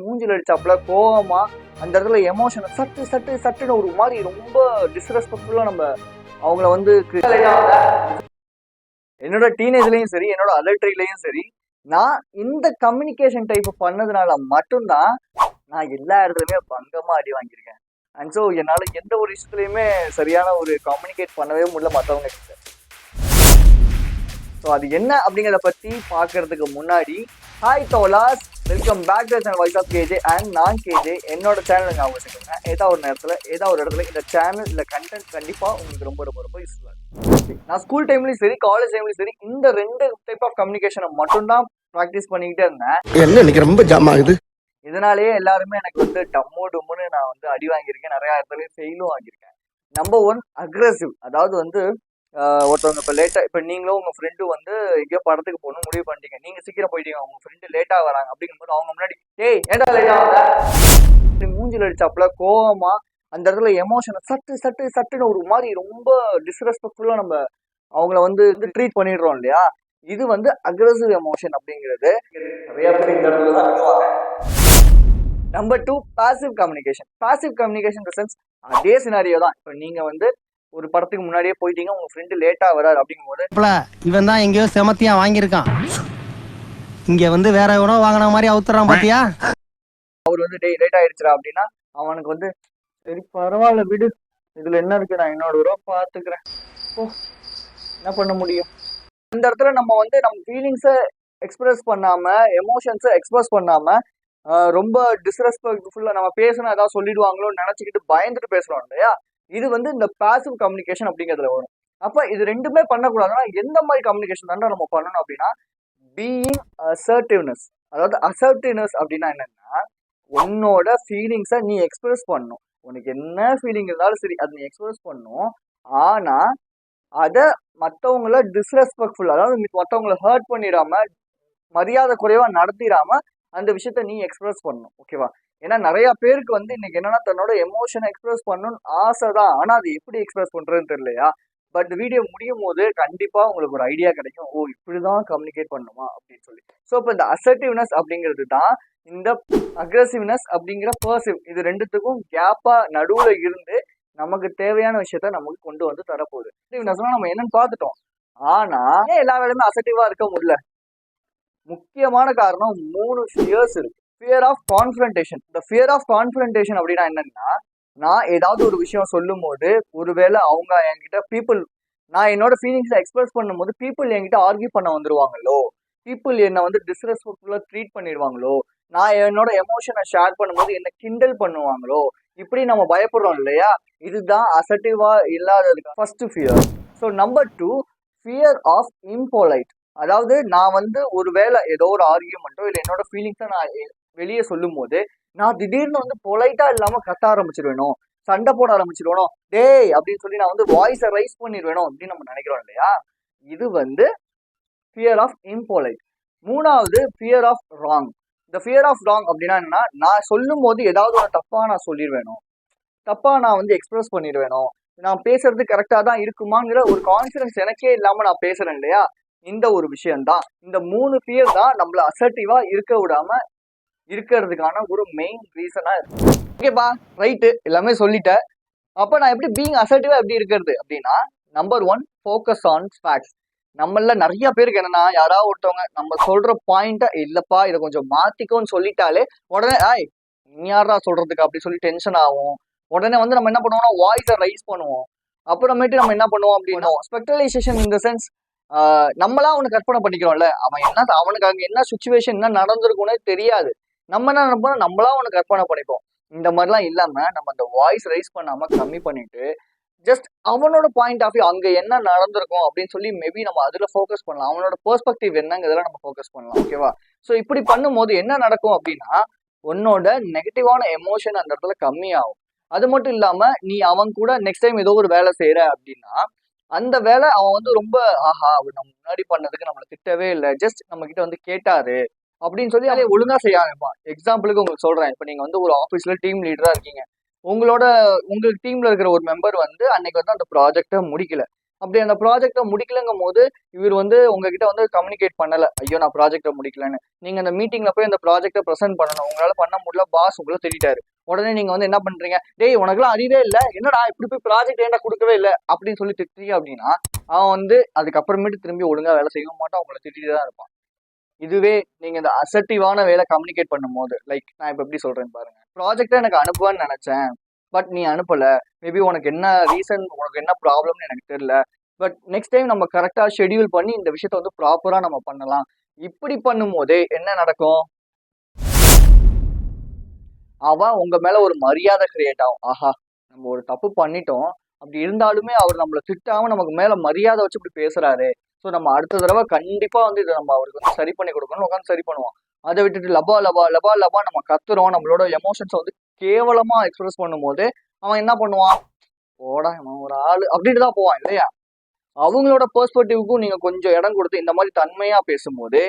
மூஞ்சில அடிச்சாப்புல கோவமா அந்த இடத்துல எமோஷனை சட்டுன்னு ஒரு மாதிரி ரொம்ப டிஸ்ரெஸ்பெக்ட்ஃபுல்லா நம்ம அவங்கள வந்து என்னோட டீனேஜ்லயும் சரி, என்னோட அடல்ட்ரிலையும் சரி, நான் இந்த கம்யூனிகேஷன் டைப் பண்ணதுனால மட்டும்தான் நான் எல்லா இடத்துலயுமே பங்கமா அடி வாங்கியிருக்கேன். அண்ட் ஸோ என்னால எந்த ஒரு விஷயத்துலயுமே சரியான ஒரு கம்யூனிகேட் பண்ணவே முடியல மற்றவங்க கிட்ட. ஸோ அது என்ன அப்படிங்கிறத பத்தி பார்க்கறதுக்கு முன்னாடி, ஹாய் தோலாஸ், welcome back to channel voice of KJ. And நான் கேஜே. என்னோட சேனல் ஞாபகம் வச்சுக்கோங்க. ஏதாவது ஒரு நேரத்தில் ஏதாவது ஒரு இடத்துல இந்த சேனல் இல்லை கண்டென்ட் கண்டிப்பாக உங்களுக்கு ரொம்ப ரொம்ப ரொம்ப யூஸ்ஃபுல்லாக இருக்கும். நான் ஸ்கூல் டைம்லையும் சரி, காலேஜ் டைம்லையும் சரி, இந்த 2 டைப் ஆஃப் கம்யூனிகேஷனை மட்டும்தான் ப்ராக்டிஸ் பண்ணிக்கிட்டே இருந்தேன். என்ன இன்னைக்கு ரொம்ப ஜாம் ஆகுது. இதனாலேயே எல்லாருமே எனக்கு வந்து டம்மு டும்முன்னு நான் வந்து அடி வாங்கியிருக்கேன். நிறைய இடத்துலயும் ஃபெயிலும் ஆகியிருக்கேன். Number 1 aggressive. அதாவது வந்து ஒருத்தவங்க இப்போ லேட்டா, இப்போ நீங்களும் உங்க ஃப்ரெண்டு வந்து எங்கேயோ படத்துக்கு போகணும் முடிவு பண்ணிட்டீங்க. நீங்க சீக்கிரம் போயிட்டீங்க, உங்க ஃப்ரெண்டு லேட்டா வராங்க. அப்படிங்கும்போது அவங்க முன்னாடி ஏய் ஏன்டா லேட்டா வந்த மூஞ்சில அடிச்சாப்புல கோவமா அந்த இடத்துல எமோஷனை சட்டுன்னு ஒரு மாதிரி ரொம்ப டிஸ்ரெஸ்பெக்ட்ஃபுல்லா நம்ம அவங்கள வந்து ட்ரீட் பண்ணிடுறோம் இல்லையா? இது வந்து அக்ரெசிவ் எமோஷன் அப்படிங்கிறது நிறைய பேர் இந்த இடத்துல தான் அணுவாங்க. Number 2 passive communication. Passive communication in the sense அதே சினாரியோ தான். இப்போ நீங்க வந்து ஒரு படத்துக்கு முன்னாடியே போயிட்டீங்க, உங்க ஃப்ரெண்டு லேட்டா வராரு. அப்படிங்கும்போது இவன் தான் எங்கேயோ செமத்தியா வாங்கியிருக்கான், இங்க வந்து வேற எவனோ வாங்கின மாதிரி அவுத்துறான் பாத்தியா. அவர் வந்து டேய் லேட் ஆயிடுச்சுரா அப்படின்னா அவனுக்கு வந்து சரி பரவாயில்ல விடு, இதுல என்ன இருக்கு, நான் என்னோட ரூபா பாத்துக்கிறேன், ஓ என்ன பண்ண முடியும். இந்த இடத்துல நம்ம வந்து நம்ம ஃபீலிங்ஸை எக்ஸ்பிரஸ் பண்ணாம, எமோஷன்ஸை எக்ஸ்பிரஸ் பண்ணாம ரொம்ப டிஸ்ரெஸ்பெக்ட்ஃபுல்லா நம்ம பேசணும் ஏதாவது சொல்லிடுவாங்களோன்னு நினைச்சுக்கிட்டு பயந்துட்டு பேசுறோம் இல்லையா? இது வந்து இந்த பாசிவ் கம்யூனிகேஷன் அப்படிங்கிறதுல வரும். அப்ப இது ரெண்டுமே பண்ணக்கூடாதுன்னா எந்த மாதிரி கம்யூனிகேஷன் தான் நம்ம பண்ணணும் அப்படின்னா, பீயிங் அசர்ட்டிவ்னஸ். அதாவது அசர்ட்டிவ்னஸ் அப்படின்னா என்னன்னா, உன்னோட ஃபீலிங்ஸை நீ எக்ஸ்பிரஸ் பண்ணணும். உனக்கு என்ன ஃபீலிங் இருந்தாலும் சரி அதை நீ எக்ஸ்பிரஸ் பண்ணணும். ஆனா அதை மற்றவங்கள டிஸ்ரெஸ்பெக்ட்ஃபுல், அதாவது மற்றவங்களை ஹர்ட் பண்ணிடாம, மரியாதை குறைவா நடத்திடாம அந்த விஷயத்த நீ எக்ஸ்பிரஸ் பண்ணணும். ஓகேவா? ஏன்னா நிறைய பேருக்கு வந்து இன்னைக்கு என்னன்னா தன்னோட எமோஷனை எக்ஸ்பிரஸ் பண்ணணும்னு ஆசை தான், ஆனா அது எப்படி எக்ஸ்பிரஸ் பண்றதுன்னு தெரியலையா? பட் வீடியோ முடியும் போது கண்டிப்பா உங்களுக்கு ஒரு ஐடியா கிடைக்கும், ஓ இப்படிதான் கம்யூனிகேட் பண்ணணுமா அப்படின்னு சொல்லி. ஸோ இப்போ இந்த அசர்ட்டிவ்னஸ் அப்படிங்கிறது தான் இந்த அக்ரெசிவ்னஸ் அப்படிங்கிற பர்சிவ், இது ரெண்டுத்துக்கும் கேப்பா நடுவுல இருந்து நமக்கு தேவையான விஷயத்த நமக்கு கொண்டு வந்து தரப்போகுது. அசர்ட்டிவ்னஸ்னா நம்ம என்னன்னு பார்த்துட்டோம். ஆனா ஏன் எல்லா வேலையுமே அசர்ட்டிவா இருக்க முடியல? முக்கியமான காரணம் 3 ஃபியர்ஸ் இருக்கு. Fear of confrontation. இந்த ஃபியர் ஆஃப் கான்ஃபரன்டேஷன் அப்படின்னா என்னன்னா, நான் ஏதாவது ஒரு விஷயம் சொல்லும் போது ஒருவேளை அவங்க என்கிட்ட நான் என்னோட ஃபீலிங்ஸை எக்ஸ்பிரஸ் பண்ணும்போது பீப்புள் என்கிட்ட ஆர்கியூ பண்ண வந்துருவாங்களோ, பீப்புள் என்னை வந்து டிஸ்ரெஸ்பெக்ட்ஃபுல்லா ட்ரீட் பண்ணிடுவாங்களோ, நான் என்னோட எமோஷனை ஷேர் பண்ணும்போது என்னை கிண்டல் பண்ணுவாங்களோ, இப்படி நம்ம பயப்படுறோம் இல்லையா? இதுதான் அசர்ட்டிவா இல்லாததுக்கு first fear. So number 2 fear of impolite. அதாவது நான் வந்து ஒரு வேளை ஏதோ ஒரு ஆர்கியூமெண்ட்டோ இல்லை என்னோட ஃபீலிங்ஸை நான் வெளியே சொல்லும் போது நான் திடீர்னு வந்து பொலைட்டா இல்லாம கத்த ஆரம்பிச்சிருவேனோ, சண்டை போட ஆரம்பிச்சிருவேனோ, டேய் அப்படின்னு சொல்லி நான் வந்து வாய்ஸை ரைஸ் பண்ணிடுவேனோ அப்படின்னு நம்ம நினைக்கிறோம் இல்லையா? இது வந்து ஃபியர் ஆஃப் இம்போலைட். 3வது ஃபியர் ஆஃப் ராங். இந்த ஃபியர் ஆஃப் ராங் அப்படின்னா என்னன்னா, நான் சொல்லும் போது ஏதாவது ஒரு தப்பா நான் சொல்லிடுவேனோ, தப்பா நான் வந்து எக்ஸ்பிரஸ் பண்ணிடுவேனோ, நான் பேசுறது கரெக்டா தான் இருக்குமாங்கிற ஒரு கான்ஃபிடன்ஸ் எனக்கே இல்லாம நான் பேசுறேன் இல்லையா? இந்த ஒரு விஷயம்தான், இந்த 3 ஃபியர் தான் நம்மள அசர்ட்டிவா இருக்க விடாம இருக்கிறதுக்கான ஒரு மெயின் ரீசனா இருக்கு. ஓகேப்பா, ரைட்டு, எல்லாமே சொல்லிட்டேன். அப்ப நான் எப்படி பீயிங் அசர்ட்டிவா எப்படி இருக்கிறது அப்படின்னா, நம்பர் 1 ஃபோக்கஸ் ஆன் ஃபேக்ட்ஸ். நம்மள நிறைய பேருக்கு என்னன்னா, யாராவது ஒருத்தவங்க நம்ம சொல்ற பாயிண்ட்டை இல்லப்பா இதை கொஞ்சம் மாத்திக்கோன்னு சொல்லிட்டாலே உடனே நீ யாரா சொல்றதுக்கு அப்படி சொல்லி டென்ஷன் ஆகும். உடனே வந்து நம்ம என்ன பண்ணுவோம்னா வாய்ஸை ரைஸ் பண்ணுவோம். அப்புறமேட்டு நம்ம என்ன பண்ணுவோம் அப்படின்னா ஸ்பெக்டலைசேஷன் இன் த சென்ஸ், நம்மளா அவனுக்கு கற்பனை பண்ணிக்கிறோம்ல, அவனுக்கு அங்க என்ன சுச்சுவேஷன் என்ன நடந்திருக்கும்னே தெரியாது. நம்ம என்ன நினைப்போம், நம்மளா அவனுக்கு கற்பனை பண்ணிப்போம். இந்த மாதிரிலாம் இல்லாம நம்ம அந்த வாய்ஸ் ரைஸ் பண்ணாம கம்மி பண்ணிட்டு ஜஸ்ட் அவனோட பாயிண்ட் ஆஃப் வியூ அங்க என்ன நடந்திருக்கும் அப்படின்னு சொல்லி மேபி நம்ம அதுல ஃபோக்கஸ் பண்ணலாம். அவனோட பெர்ஸ்பெக்டிவ் என்னங்கிறதுல நம்ம ஃபோக்கஸ் பண்ணலாம். ஓகேவா? ஸோ இப்படி பண்ணும்போது என்ன நடக்கும் அப்படின்னா, உன்னோட நெகட்டிவான எமோஷன் அந்த இடத்துல கம்மியாகும். அது மட்டும் இல்லாம நீ அவன் கூட நெக்ஸ்ட் டைம் ஏதோ ஒரு வேலை செய்யற அப்படின்னா அந்த வேலை அவன் வந்து ரொம்ப அவர் நம்ம முன்னாடி பண்ணதுக்கு நம்மளை திட்டவே இல்லை, ஜஸ்ட் நம்ம கிட்ட வந்து கேட்டாரு அப்படின்னு சொல்லி அதை ஒழுங்கா செய்ய ஆரம்பிப்பான். எக்ஸாம்பிளுக்கு உங்களுக்கு சொல்றேன், இப்போ நீங்க வந்து ஒரு ஆஃபீஸ்ல டீம் லீடரா இருக்கீங்க. உங்களுக்கு டீம்ல இருக்கிற ஒரு மெம்பர் வந்து அன்னைக்கு வந்து அந்த ப்ராஜெக்டை முடிக்கல. அப்படி அந்த ப்ராஜெக்டை முடிக்கலங்கும் போது இவர் வந்து உங்ககிட்ட வந்து கம்யூனிகேட் பண்ணல, ஐயோ நான் ப்ராஜெக்டை முடிக்கலன்னு. நீங்க அந்த மீட்டிங்ல போய் அந்த ப்ராஜெக்டை ப்ரெசென்ட் பண்ணணும், உங்களால பண்ண முடியல, பாஸ் உங்களை திட்டாரு. உடனே நீங்க வந்து என்ன பண்றீங்க, டேய் உனக்குலாம் அறிவே இல்லை, என்னடா இப்படி போய் ப்ராஜெக்ட் ஏன்டா கொடுக்கவே இல்லை அப்படின்னு சொல்லி திட்டுறீங்க அப்படின்னா அவன் வந்து அதுக்கப்புறமேட்டு திரும்பி ஒழுங்கா வேலை செய்ய மாட்டான், உங்களை திட்டிட்டு தான் இருப்பான். இதுவே நீங்க இந்த அசர்ட்டிவான வேலை கம்யூனிகேட் பண்ணும் போது, லைக் நான் இப்ப எப்படி சொல்றேன்னு பாருங்க, ப்ராஜெக்டை எனக்கு அனுப்புவேன்னு நினைச்சேன், பட் நீ அனுப்பல, மேபி உனக்கு என்ன ரீசன், உனக்கு என்ன ப்ராப்ளம்னு எனக்கு தெரியல, பட் நெக்ஸ்ட் டைம் நம்ம கரெக்டா ஷெட்யூல் பண்ணி இந்த விஷயத்த வந்து ப்ராப்பரா நம்ம பண்ணலாம். இப்படி பண்ணும் போதே என்ன நடக்கும், அவன் உங்க மேல ஒரு மரியாதை கிரியேட் ஆகும். ஆஹா நம்ம ஒரு தப்பு பண்ணிட்டோம், அப்படி இருந்தாலுமே அவர் நம்மளை திட்டாம நமக்கு மேல மரியாதை வச்சு இப்படி பேசுறாரு, ஸோ நம்ம அடுத்த தடவை கண்டிப்பா வந்து இதை நம்ம அவருக்கு வந்து சரி பண்ணி கொடுக்கணும்னு உட்காந்து சரி பண்ணுவோம். அதை விட்டுட்டு லபா லபா லபா லபா நம்ம கத்துறோம், நம்மளோட எமோஷன்ஸை வந்து கேவலமா எக்ஸ்பிரஸ் பண்ணும் போது அவன் என்ன பண்ணுவான், போடா அவன் ஒரு ஆளு அப்படின்ட்டு தான் போவான் இல்லையா. அவங்களோட பெர்ஸ்பெக்டிவ்க்கும் நீங்க கொஞ்சம் இடம் கொடுத்து இந்த மாதிரி தன்மையா பேசும்போது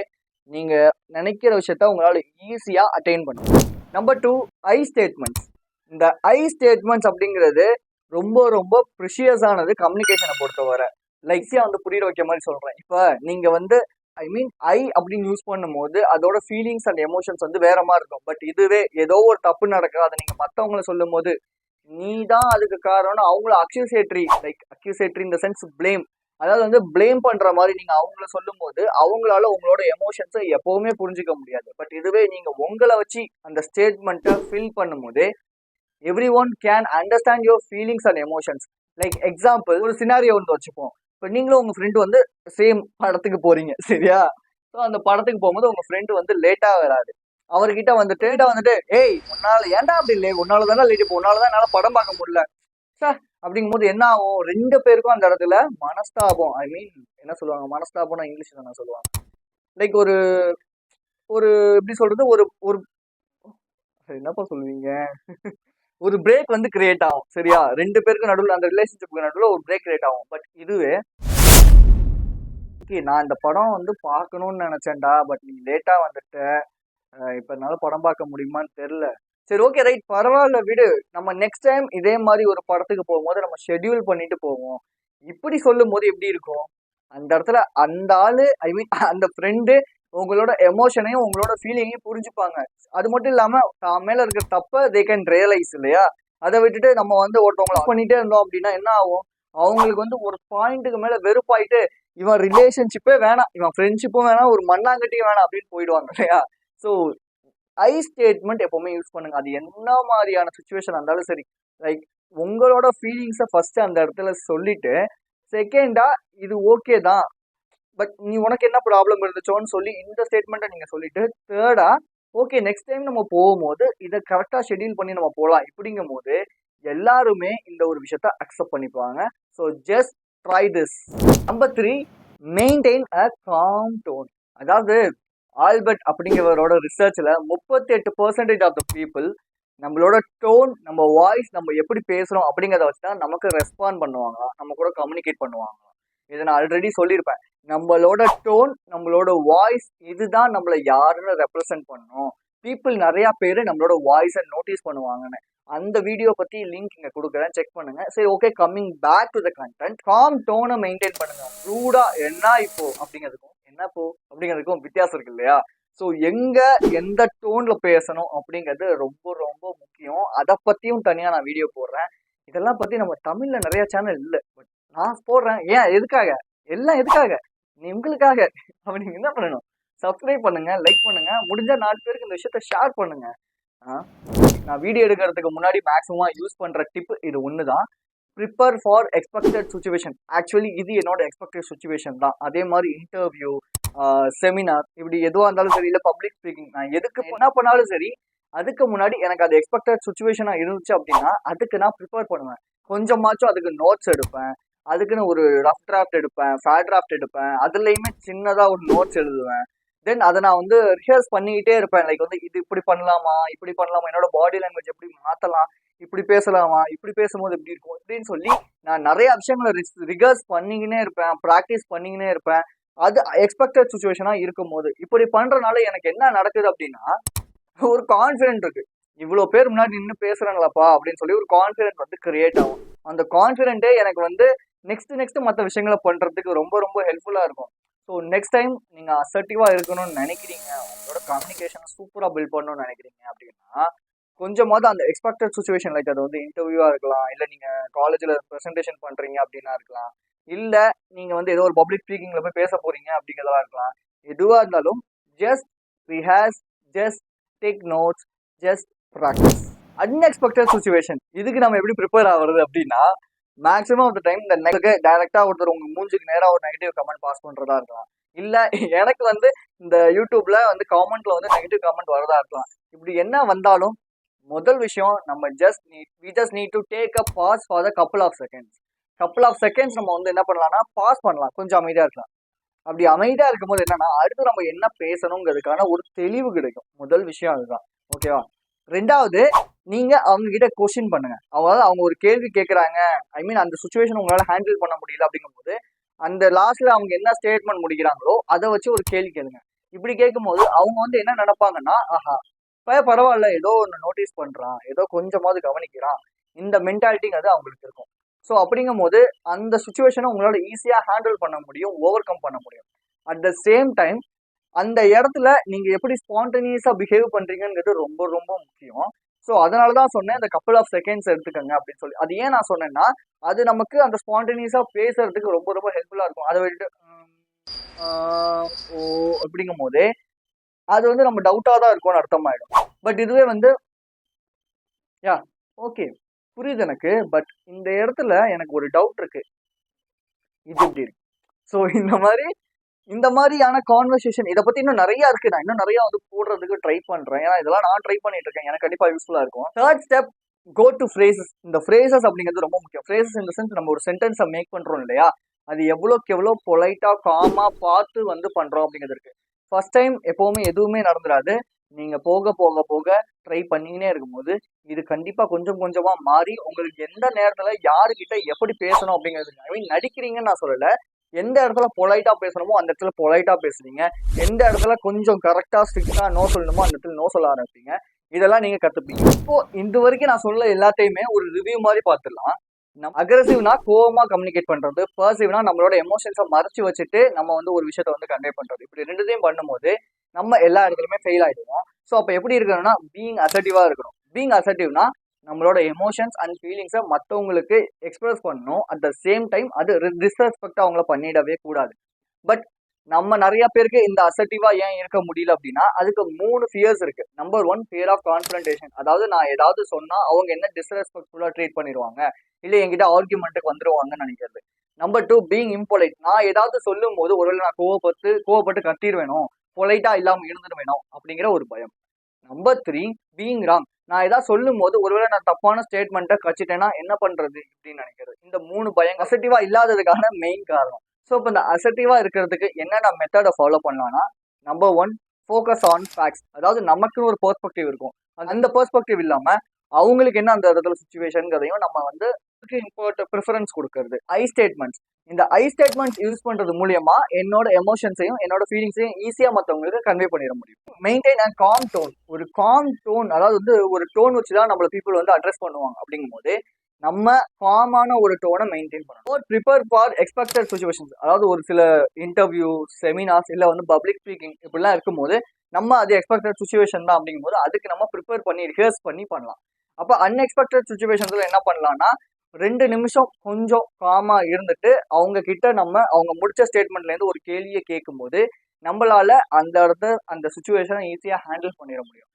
நீங்க நினைக்கிற விஷயத்த உங்களால ஈஸியா அட்டைன் பண்ணுவோம். நம்பர் 2, ஐ ஸ்டேட்மெண்ட்ஸ். இந்த ஐ ஸ்டேட்மெண்ட்ஸ் அப்படிங்கிறது ரொம்ப ரொம்ப ப்ரிஷியஸானது கம்யூனிகேஷனை பொறுத்தவரை. லைக்ஸியா வந்து புரியுற வைக்க மாதிரி சொல்றேன். இப்ப நீங்க வந்து ஐ மீன் ஐ அப்படின்னு யூஸ் பண்ணும்போது அதோட ஃபீலிங்ஸ் அண்ட் எமோஷன்ஸ் வந்து வேற மாதிரி இருக்கும். பட் இதுவே ஏதோ ஒரு தப்பு நடக்குது, அதை நீங்க மற்றவங்களை சொல்லும் போது நீ தான் அதுக்கு காரணம்னு அவங்கள அக்யூசேட்ரி, லைக் அக்யூசேட்ரி இந்த சென்ஸ் பிளேம், அதாவது வந்து பிளேம் பண்ற மாதிரி நீங்க அவங்கள சொல்லும் போது அவங்களால உங்களோட எமோஷன்ஸை எப்பவுமே புரிஞ்சுக்க முடியாது. பட் இதுவே நீங்க உங்களை வச்சு அந்த ஸ்டேட்மெண்ட்டை ஃபில் பண்ணும்போது every one can understand your feelings and emotions. Like example ஒரு சினாரியோ வந்து வச்சுப்போம். இப்போ நீங்களும் உங்க ஃப்ரெண்டு வந்து சேம் படத்துக்கு போறீங்க சரியா. ஸோ அந்த படத்துக்கு போகும்போது உங்க ஃப்ரெண்டு வந்து லேட்டா வராது. அவர்கிட்ட வந்துட்டு ஏய் உன்னால ஏன்டா அப்படி இல்லை, உன்னால தானே லேட், இப்போ உன்னால தான் என்னால் படம் பார்க்க முடியல சார் அப்படிங்கும் போது என்ன ஆகும், 2 பேருக்கும் அந்த இடத்துல மனஸ்தாபம். ஐ மீன் என்ன சொல்லுவாங்க, மனஸ்தாபம்னா இங்கிலீஷ் தானே சொல்லுவாங்க, லைக் ஒரு ஒரு எப்படி சொல்றது, ஒரு ஒரு என்னப்பா சொல்லுவீங்க, ஒரு பிரேக் வந்து கிரியேட் ஆகும் சரியா. 2 பேருக்கு நடுவில், அந்த ரிலேஷன்ஷிப்புக்கு நடுவில் ஒரு பிரேக் கிரியேட் ஆகும். பட் இதுவே நான் இந்த படம் வந்து பார்க்கணும்னு நினைச்சேன்டா, பட் நீ லேட்டா வந்துட்ட, இப்ப என்னால படம் பார்க்க முடியுமான்னு தெரியல, சரி ஓகே ரைட் பரவாயில்ல விடு, நம்ம நெக்ஸ்ட் டைம் இதே மாதிரி ஒரு படத்துக்கு போகும்போது நம்ம ஷெட்யூல் பண்ணிட்டு போவோம். இப்படி சொல்லும் போது எப்படி இருக்கும், அந்த இடத்துல அந்த ஆளு ஐ மீன் அந்த ஃப்ரெண்டு உங்களோட எமோஷனையும் உங்களோட ஃபீலிங்கையும் புரிஞ்சுப்பாங்க. அது மட்டும் இல்லாம தான் மேல இருக்கிற தப்ப தே கேன் ரியலைஸ் இல்லையா. அதை விட்டுட்டு நம்ம வந்து ஒருத்தவங்களை பண்ணிட்டே இருந்தோம் அப்படின்னா என்ன ஆகும், அவங்களுக்கு வந்து ஒரு பாயிண்ட்டுக்கு மேல வெறுப்பாயிட்டு இவன் ரிலேஷன்ஷிப்பே வேணாம், இவன் ஃப்ரெண்ட்ஷிப்பும் வேணாம், ஒரு மண்ணாங்கட்டியும் வேணாம் அப்படின்னு போயிடுவாங்க இல்லையா. ஸோ ஐ ஸ்டேட்மெண்ட் எப்பவுமே யூஸ் பண்ணுங்க, அது என்ன மாதிரியான சுச்சுவேஷன் இருந்தாலும் சரி. லைக் உங்களோட ஃபீலிங்ஸை ஃபர்ஸ்ட் அந்த இடத்துல சொல்லிட்டு, செகண்டா இது ஓகே தான் பட் நீ உனக்கு என்ன ப்ராப்ளம் இருந்துச்சோன்னு சொல்லி இந்த ஸ்டேட்மெண்ட்டை நீங்க சொல்லிட்டு, தேர்டா ஓகே நெக்ஸ்ட் டைம் நம்ம போகும்போது இதை கரெக்டா ஷெட்யூல் பண்ணி நம்ம போகலாம். இப்படிங்கும் போது எல்லாருமே இந்த ஒரு விஷயத்த அக்செப்ட் பண்ணிப்பாங்க. So just try this. Number 3, maintain a calm tone. அதாவது ஆல்பர்ட் அப்படிங்கிறவரோட ரிசர்ச்ல 38% ஆஃப் த பீப்புள் நம்மளோட டோன், நம்ம வாய்ஸ், நம்ம எப்படி பேசுறோம் அப்படிங்கிறத வச்சு தான் நமக்கு ரெஸ்பாண்ட் பண்ணுவாங்க, நம்ம கூட கம்யூனிகேட் பண்ணுவாங்க. இதை நான் ஆல்ரெடி சொல்லியிருப்பேன், நம்மளோட டோன், நம்மளோட வாய்ஸ் இதுதான் நம்மளை யாருன்னு ரெப்ரசென்ட் பண்ணும். பீப்புள் நிறைய பேர் நம்மளோட வாய்ஸை நோட்டீஸ் பண்ணுவாங்கன்னு. அந்த வீடியோ பத்தி லிங்க் இங்க கொடுக்குறேன், செக் பண்ணுங்க. சரி okay, coming back to the content. Calm டோனை மெயின்டைன் பண்ணுங்க. ரூடா என்ன இப்போ அப்படிங்கிறதுக்கும் என்ன இப்போ அப்படிங்கிறதுக்கும் வித்தியாசம் இருக்கு இல்லையா. ஸோ எந்த டோன்ல பேசணும் அப்படிங்கிறது ரொம்ப ரொம்ப முக்கியம். அதை பத்தியும் தனியா நான் வீடியோ போடுறேன். இதெல்லாம் பத்தி நம்ம தமிழ்ல நிறைய சேனல் இல்லை, பட் நான் போடுறேன். ஏன் எதுக்காக, எல்லாம் எதுக்காக, உங்களுக்காக. அப்ப நீங்க என்ன பண்ணணும், சப்ஸ்கிரைப் பண்ணுங்க, லைக் பண்ணுங்க, முடிஞ்ச 4 பேருக்கு இந்த விஷயத்த ஷேர் பண்ணுங்க. நான் வீடியோ எடுக்கிறதுக்கு முன்னாடி மேக்ஸிமம் யூஸ் பண்ற டிப் இது ஒண்ணுதான், prepare for expected situation. Actually இது என்னோட எக்ஸ்பெக்டட் சுச்சுவேஷன் தான். அதே மாதிரி இன்டர்வியூ, செமினார், இப்படி எதுவாக இருந்தாலும் சரி, இல்லை பப்ளிக் ஸ்பீக்கிங், நான் எதுக்கு என்ன பண்ணாலும் சரி, அதுக்கு முன்னாடி எனக்கு அது எக்ஸ்பெக்டட் சுச்சுவேஷனா இருந்துச்சு அப்படின்னா அதுக்கு நான் ப்ரிப்பேர் பண்ணுவேன். கொஞ்சமாச்சும் அதுக்கு நோட்ஸ் எடுப்பேன், அதுக்குன்னு ஒரு ரஃப் டிராஃப்ட் எடுப்பேன், ஃபேட் டிராஃப்ட் எடுப்பேன், அதுலயுமே சின்னதா ஒரு நோட்ஸ் எழுதுவேன். தென் அதை நான் வந்து ரிஹர்ஸ் பண்ணிக்கிட்டே இருப்பேன். லைக் வந்து இது இப்படி பண்ணலாமா, இப்படி பண்ணலாமா, என்னோட பாடி லாங்குவேஜ் எப்படி மாத்தலாம், இப்படி பேசலாமா, இப்படி பேசும்போது எப்படி இருக்கும் இப்படின்னு சொல்லி நான் நிறைய விஷயங்களை ரிஹர்ஸ் பண்ணிக்கினே இருப்பேன், ப்ராக்டிஸ் பண்ணிக்கினே இருப்பேன். அது எக்ஸ்பெக்டட் சுச்சுவேஷனா இருக்கும் போது இப்படி பண்றதுனால எனக்கு என்ன நடக்குது அப்படின்னா, ஒரு கான்ஃபிடென்ட் இருக்கு, இவ்வளவு பேர் முன்னாடி நின்று பேசுறாங்களாப்பா அப்படின்னு சொல்லி ஒரு கான்ஃபிடென்ட் வந்து கிரியேட் ஆகும். அந்த கான்ஃபிடென்ட்டே எனக்கு வந்து நெக்ஸ்ட் மற்ற விஷயங்களை பண்றதுக்கு ரொம்ப ரொம்ப ஹெல்ப்ஃபுல்லா இருக்கும். ஸோ நெக்ஸ்ட் டைம் நீங்க அசர்ட்டிவா இருக்கணும்னு நினைக்கிறீங்க, உங்களோட கம்யூனிகேஷனை சூப்பரா பில்ட் பண்ணணும்னு நினைக்கிறீங்க அப்படின்னா, கொஞ்சமாவது அந்த எக்ஸ்பெக்டட் சுச்சுவேஷன், லைக் அது வந்து இன்டர்வியூவா இருக்கலாம், இல்ல நீங்க காலேஜ்ல பிரசன்டேஷன் பண்றீங்க அப்படின்னா இருக்கலாம், இல்ல நீங்க வந்து ஏதோ ஒரு பப்ளிக் ஸ்பீக்கிங்ல போய் பேச போறீங்க அப்படிங்கிறதா இருக்கலாம். எதுவா இருந்தாலும் just rehearse, just take notes, just practise. Unexpected situation, இதுக்கு நம்ம எப்படி ப்ரிப்பேர் ஆகுறது அப்படின்னா, மேக்ஸிமம் ஆஃப் த டைம் இந்த டைரக்டா ஒருத்தர் உங்க மூஞ்சுக்கு நேரா ஒரு நெகட்டிவ் கமெண்ட் பாஸ் பண்றதா இருக்கலாம், இல்ல எனக்கு வந்து இந்த யூடியூப்ல வந்து காமெண்ட்ல வந்து நெகட்டிவ் கமெண்ட் வரதா இருக்கலாம். இப்படி என்ன வந்தாலும் முதல் விஷயம் நம்ம just need to take a pause for the couple of seconds நம்ம வந்து என்ன பண்ணலாம்னா பாஸ் பண்ணலாம், கொஞ்சம் அமைதியா இருக்கலாம். அப்படி அமைதியா இருக்கும்போது என்னன்னா அடுத்து நம்ம என்ன பேசணுங்கிறதுக்கான ஒரு தெளிவு கிடைக்கும். முதல் விஷயம் அதுதான். ஓகேவா? ரெண்டாவது, நீங்க அவங்க கிட்ட கொஸ்டின் பண்ணுங்க. அதாவது அவங்க ஒரு கேள்வி கேட்கறாங்க, ஐ மீன் அந்த சுச்சுவேஷன் உங்களால ஹேண்டில் பண்ண முடியல அப்படிங்கும்போது அந்த லாஸ்ட்ல அவங்க என்ன ஸ்டேட்மெண்ட் முடிக்கிறாங்களோ அதை வச்சு ஒரு கேள்வி கேளுங்க. இப்படி கேட்கும்போது அவங்க வந்து என்ன நினைப்பாங்கன்னா, ஆஹா பரவாயில்ல, ஏதோ ஒன்று நோட்டீஸ் பண்றான், ஏதோ கொஞ்சமாவது கவனிக்கிறான், இந்த மென்டாலிட்டிங் அது அவங்களுக்கு இருக்கும். ஸோ அப்படிங்கும் போது அந்த சுச்சுவேஷனை உங்களால ஈஸியா ஹேண்டில் பண்ண முடியும், ஓவர் கம் பண்ண முடியும். அட் த சேம் டைம் அந்த இடத்துல நீங்க எப்படி ஸ்பான்டேனியஸா பிஹேவ் பண்றீங்கிறது ரொம்ப ரொம்ப முக்கியம். ஸோ அதனாலதான் சொன்னேன் இந்த கப்புள் ஆஃப் செகண்ட்ஸ் எடுத்துக்கங்க அப்படின்னு சொல்லி. அது ஏன் நான் சொன்னேன்னா, அது நமக்கு அந்த ஸ்பான்டேனியஸா பேசுறதுக்கு ரொம்ப ரொம்ப ஹெல்ப்ஃபுல்லா இருக்கும். அதை விட்டு ஓ அப்படிங்கும் போதே அது வந்து நம்ம டவுட்டா தான் இருக்கும்னு அர்த்தமாயிடும். பட் இதுவே வந்து யா ஓகே புரியுது எனக்கு, பட் இந்த இடத்துல எனக்கு ஒரு டவுட் இருக்கு, இது எப்படி இருக்கு. ஸோ இந்த மாதிரியான கான்வர்சேஷன் இதை பத்தி இன்னும் நிறைய இருக்கு. நான் இன்னும் நிறைய வந்து போடுறதுக்கு ட்ரை பண்றேன், ஏன்னா இதெல்லாம் நான் ட்ரை பண்ணிட்டு இருக்கேன், எனக்கு கண்டிப்பா யூஸ்ஃபுல்லா இருக்கும். Third step, go to phrases. இந்த ஃப்ரேசஸ் அப்படிங்கிறது ரொம்ப முக்கியம். ஃப்ரேசஸ் இந்த சென்ஸ் நம்ம ஒரு சென்டென்ஸை மேக் பண்றோம் இல்லையா, அது எவ்வளோக்கு எவ்வளோ பொலைட்டா காமா பார்த்து வந்து பண்றோம் அப்படிங்கிறது இருக்கு. ஃபர்ஸ்ட் டைம் எப்பவுமே எதுவுமே நடந்துடாது. நீங்க போக போக போக ட்ரை பண்ணிக்கினே இருக்கும்போது இது கண்டிப்பா கொஞ்சம் கொஞ்சமா மாறி உங்களுக்கு எந்த நேரத்துல யாருக்கிட்ட எப்படி பேசணும் அப்படிங்கிறது, ஐ மீன் நடிக்கிறீங்கன்னு நான் சொல்லல, எந்த இடத்துல பொலைட்டா பேசணுமோ அந்த இடத்துல பொலைட்டா பேசுறீங்க, எந்த இடத்துல கொஞ்சம் கரெக்டா ஸ்ட்ரிக்டா நோ சொல்லணுமோ அந்த இடத்துல நோ சொல்ல ஆரம்பிப்பீங்க. இதெல்லாம் நீங்க கத்துப்பீங்க. இப்போ இந்த வரைக்கும் நான் சொல்ல எல்லாத்தையுமே ஒரு ரிவ்யூ மாதிரி பார்த்துடலாம். அக்ரெசிவ்னா கோவமா கம்யூனிகேட் பண்றது, பர்சிவ்னா நம்மளோட எமோஷன்ஸை மறைச்சு வச்சுட்டு நம்ம வந்து ஒரு விஷயத்த வந்து கன்வே பண்றது. இப்படி ரெண்டுத்தையும் பண்ணும்போது நம்ம எல்லா இடத்துலயுமே ஃபெயில் ஆயிடுவோம். ஸோ அப்போ எப்படி இருக்கணும்னா பீயிங் அசர்ட்டிவா இருக்கணும். பீயிங் அசர்ட்டிவ்னா நம்மளோட எமோஷன்ஸ் அண்ட் ஃபீலிங்ஸை மற்றவங்களுக்கு எக்ஸ்பிரஸ் பண்ணணும். அட் த சேம் டைம் அது டிஸ்ரெஸ்பெக்ட் அவங்கள பண்ணிடவே கூடாது. பட் நம்ம நிறைய பேருக்கு இந்த அசர்ட்டிவா ஏன் இருக்க முடியல அப்படின்னா அதுக்கு 3 ஃபியர்ஸ் இருக்கு. Number 1, fear of confrontation. அதாவது நான் ஏதாவது சொன்னா அவங்க என்ன டிஸ்ரெஸ்பெக்ட்ஃபுல்லா ட்ரீட் பண்ணிடுவாங்க, இல்லை என்கிட்ட ஆர்குமெண்ட்டுக்கு வந்துருவாங்கன்னு நினைக்கிறது. Number 2, being impolite. நான் ஏதாவது சொல்லும் போது ஒருவேளை நான் கோவப்பட்டு கட்டிடுவேணும், பொலைட்டா இல்லாம இருந்துடுவேணும் அப்படிங்கிற ஒரு பயம். Number 3, being wrong. நான் ஏதாவது சொல்லும் போது ஒருவேளை நான் தப்பான ஸ்டேட்மெண்ட்டை கச்சிட்டேன்னா என்ன பண்றது அப்படின்னு நினைக்கிறது. இந்த 3 பயம் அசர்ட்டிவா இல்லாததுக்கான மெயின் காரணம். ஸோ இப்போ இந்த அசர்ட்டிவா இருக்கிறதுக்கு என்னென்ன மெத்தடை ஃபாலோ பண்ணலாம்னா, நம்பர் 1, ஃபோக்கஸ் ஆன் ஃபேக்ட்ஸ். அதாவது நமக்குன்னு ஒரு பெர்ஸ்பெக்டிவ் இருக்கும், அந்த பெர்ஸ்பெக்டிவ் இல்லாம அவங்களுக்கு என்ன அந்த இடத்துல சுச்சுவேஷன்ங்கிறதையும் நம்ம வந்து ப்ரிஃபரன்ஸ் கொடுக்கறது. ஐ ஸ்டேட்மெண்ட்ஸ். இந்த ஐ ஸ்டேட்மெண்ட்ஸ் யூஸ் பண்றது மூலியமா என்னோட எமோஷன்ஸையும் என்னோட ஃபீலிங்ஸையும் ஈஸியா மற்றவங்களுக்கு கன்வே பண்ணிட முடியும். Maintain and calm tone. ஒரு காம் டோன், அதாவது வந்து ஒரு டோன் வச்சுதான் நம்மள பீப்புள் வந்து அட்ரஸ் பண்ணுவாங்க. அப்படிங்கும் போது நம்ம காமான ஒரு டோனை மெயின்டைன் பண்ணணும். Prepare for expected situations. அதாவது ஒரு சில இன்டர்வியூ, செமினார்ஸ், இல்லை வந்து பப்ளிக் ஸ்பீக்கிங் இப்படிலாம் இருக்கும்போது நம்ம அது எக்ஸ்பெக்டட் சுச்சுவேஷன் தான் அப்படிங்கும்போது அதுக்கு நம்ம ப்ரிப்பேர் பண்ணி ரிஹர்ஸ் பண்ணி பண்ணலாம். அப்போ அன்எக்ஸ்பெக்டட் சுச்சுவேஷன்ஸ்ல என்ன பண்ணலாம்னா 2 நிமிஷம் கொஞ்சம் காமா இருந்துட்டு அவங்க கிட்ட அவங்க முடிச்ச ஸ்டேட்மெண்ட்ல இருந்து ஒரு கேள்வியை கேட்கும்போது நம்மளால அந்த சுச்சுவேஷனை ஈஸியா ஹேண்டில் பண்ணிட முடியும்.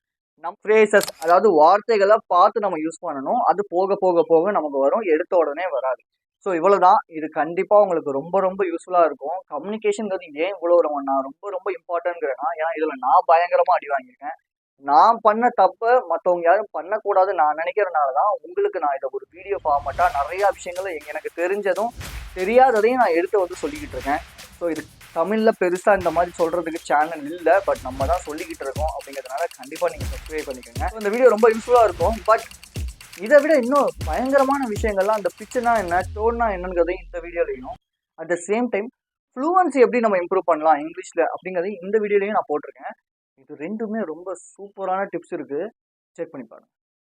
ஃப்ரேசஸ், அதாவது வார்த்தைகளை பார்த்து நம்ம யூஸ் பண்ணணும். அது போக போக போக நமக்கு வரும், எடுத்த உடனே வராது. ஸோ இவ்வளவுதான். இது கண்டிப்பா உங்களுக்கு ரொம்ப ரொம்ப யூஸ்ஃபுல்லா இருக்கும். கம்யூனிகேஷன்ங்கிறது ஏன் இவ்வளவு நான் ரொம்ப ரொம்ப இம்பார்ட்டன்ட்ங்கிறேன்னா, ஏன்னா இதுல நான் பயங்கரமா அடி வாங்கியிருக்கேன். நான் பண்ண தப்ப மற்றவங்க யாரும் பண்ணக்கூடாதுன்னு நான் நினைக்கிறதுனாலதான் உங்களுக்கு நான் இதை ஒரு வீடியோ ஃபார்மட்டா நிறைய விஷயங்களை எனக்கு தெரிஞ்சதும் தெரியாததையும் நான் எடுத்து வந்து சொல்லிக்கிட்டு இருக்கேன். ஸோ இது தமிழ்ல பெருசா இந்த மாதிரி சொல்றதுக்கு சேனல் இல்லை, பட் நம்ம தான் சொல்லிக்கிட்டு இருக்கோம். அப்படிங்கிறதுனால கண்டிப்பா நீங்க சப்ஸ்கிரைப் பண்ணிக்கோங்க. இந்த வீடியோ ரொம்ப யூஸ்ஃபுல்லா இருக்கும். பட் இதை விட இன்னும் பயங்கரமான விஷயங்கள்லாம், அந்த பிச்சுனா என்ன, டோன்னா என்னங்கிறதையும் இந்த வீடியோலையும், at the same time fluency எப்படி நம்ம இம்ப்ரூவ் பண்ணலாம் இங்கிலீஷ்ல அப்படிங்கிறதையும் இந்த வீடியோலையும் நான் போட்டிருக்கேன். இது ரெண்டுமே ரொம்ப சூப்பரான டிப்ஸ் இருக்கு, செக் பண்ணி பாருங்க.